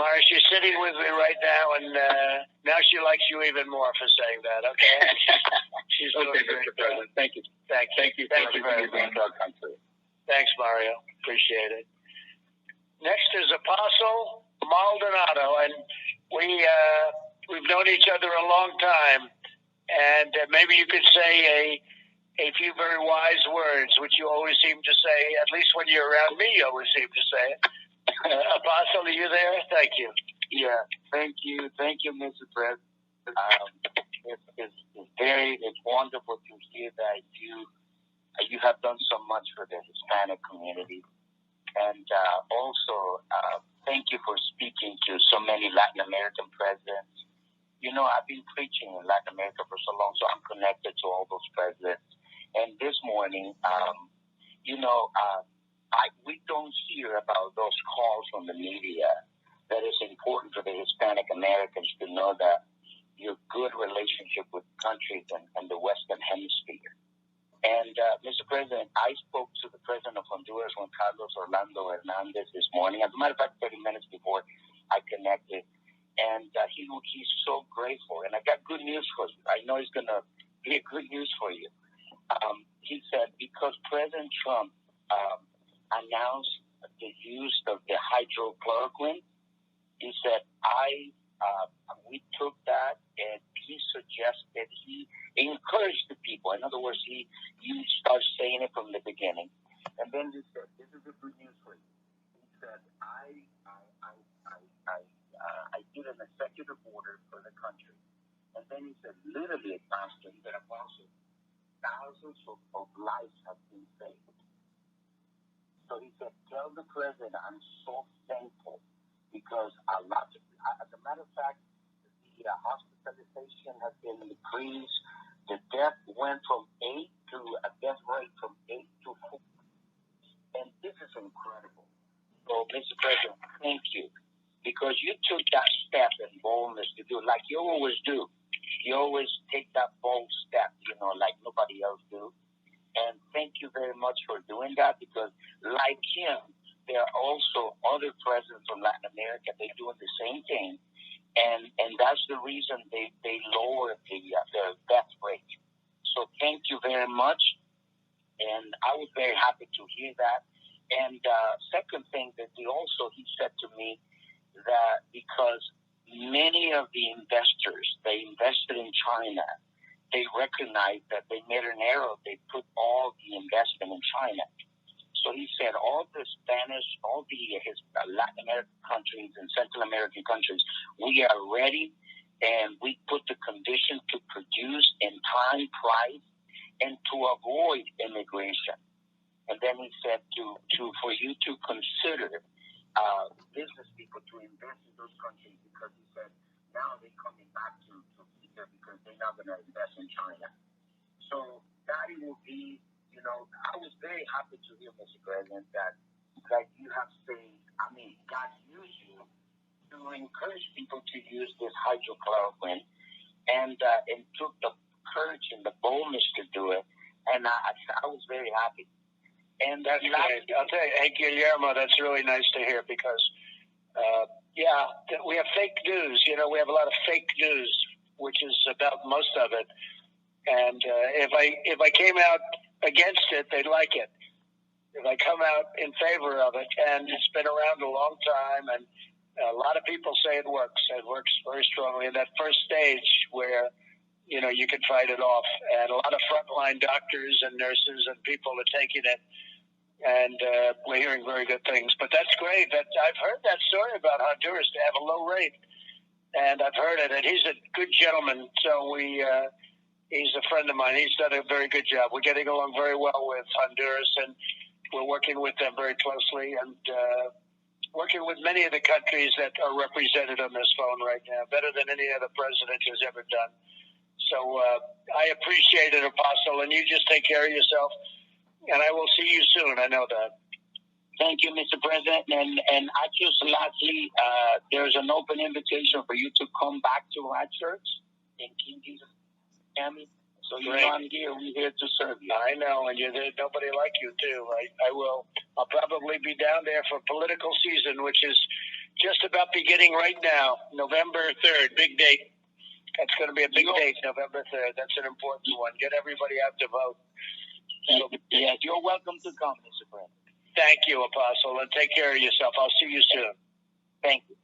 Mara, she's sitting with me right now, and now she likes you even more for saying that, okay? She's okay, Mr. President. Thank you. Thank you very much. Our country. Thanks, Mario. Appreciate it. Next is Apostle Maldonado, and we've known each other a long time, and maybe you could say a few very wise words, which you always seem to say, at least when you're around me, you always seem to say it. Apostle, are you there? Thank you. Yeah, thank you, Mr. President. It's wonderful to hear that you have done so much for the Hispanic community, and also thank you for speaking to so many Latin American presidents. You know, I've been preaching in Latin America for so long, so I'm connected to all those presidents. And this morning, we don't hear about those calls from the media. That is important for the Hispanic Americans to know that your good relationship with countries and the Western Hemisphere. And, Mr. President, I spoke to the president of Honduras, Juan Carlos Orlando Hernandez, this morning. As a matter of fact, 30 minutes before I connected. And he's so grateful. And I got good news for you. I know it's going to be a good news for you. He said, because President Trump announced the use of the hydrochloroquine, he said, we took that, and he suggested, he encouraged the people. In other words, he started saying it from the beginning. And then he said, this is the good news for you. He said, I did an executive order for the country. And then he said, literally, Pastor, he said, Apostle, thousands of lives have been saved. So he said, tell the president I'm so thankful because as a matter of fact, the hospitalization has been decreased. The death went from 8 to a death rate from 8 to 4. And this is incredible. So, Mr. President, thank you because you took that step and boldness to do it like you always do. You always take that bold step, like nobody else do. And thank you very much for doing that because, like him, there are also other presidents from Latin America. They're doing the same thing, and that's the reason they lowered their death rate. So thank you very much, and I was very happy to hear that. And second thing that he said to me that because many of the investors, they invested in China, they recognized that they made an error. They put all the investment in China. So he said all the Spanish, all his Latin American countries and Central American countries, we are ready, and we put the condition to produce in time, price, and to avoid immigration. And then he said for you to consider business people to invest in those countries because he said now they're coming back to here because they're not going to invest in China. So that will be, I was very happy to hear, Mr. President, that you have said, God used you to encourage people to use this hydrochloroquine and took the courage and the boldness to do it. And I was very happy. And that's great. I'll tell you, hey, Guillermo, that's really nice to hear because, we have fake news. We have a lot of fake news, which is about most of it. And if I came out against it, they'd like it. If I come out in favor of it, and it's been around a long time, and a lot of people say it works. It works very strongly in that first stage where, you can fight it off. And a lot of frontline doctors and nurses and people are taking it. And we're hearing very good things. But that's great. I've heard that story about Honduras to have a low rate. And I've heard it. And he's a good gentleman. So he's a friend of mine. He's done a very good job. We're getting along very well with Honduras. And we're working with them very closely. And working with many of the countries that are represented on this phone right now. Better than any other president has ever done. So I appreciate it, Apostle. And you just take care of yourself. And I will see you soon. I know that. Thank you, Mr. President. And I just lastly, there's an open invitation for you to come back to our church in King Jesus, Miami. So I'm here. We're here to serve you. I know, and you're there. Nobody like you too. I will. I'll probably be down there for political season, which is just about beginning right now. November 3rd, big date. That's going to be a big date, November 3rd. That's an important one. Get everybody out to vote. Yes, you're welcome to come, Mr. President. Thank you, Apostle, and take care of yourself. I'll see you soon. Thank you.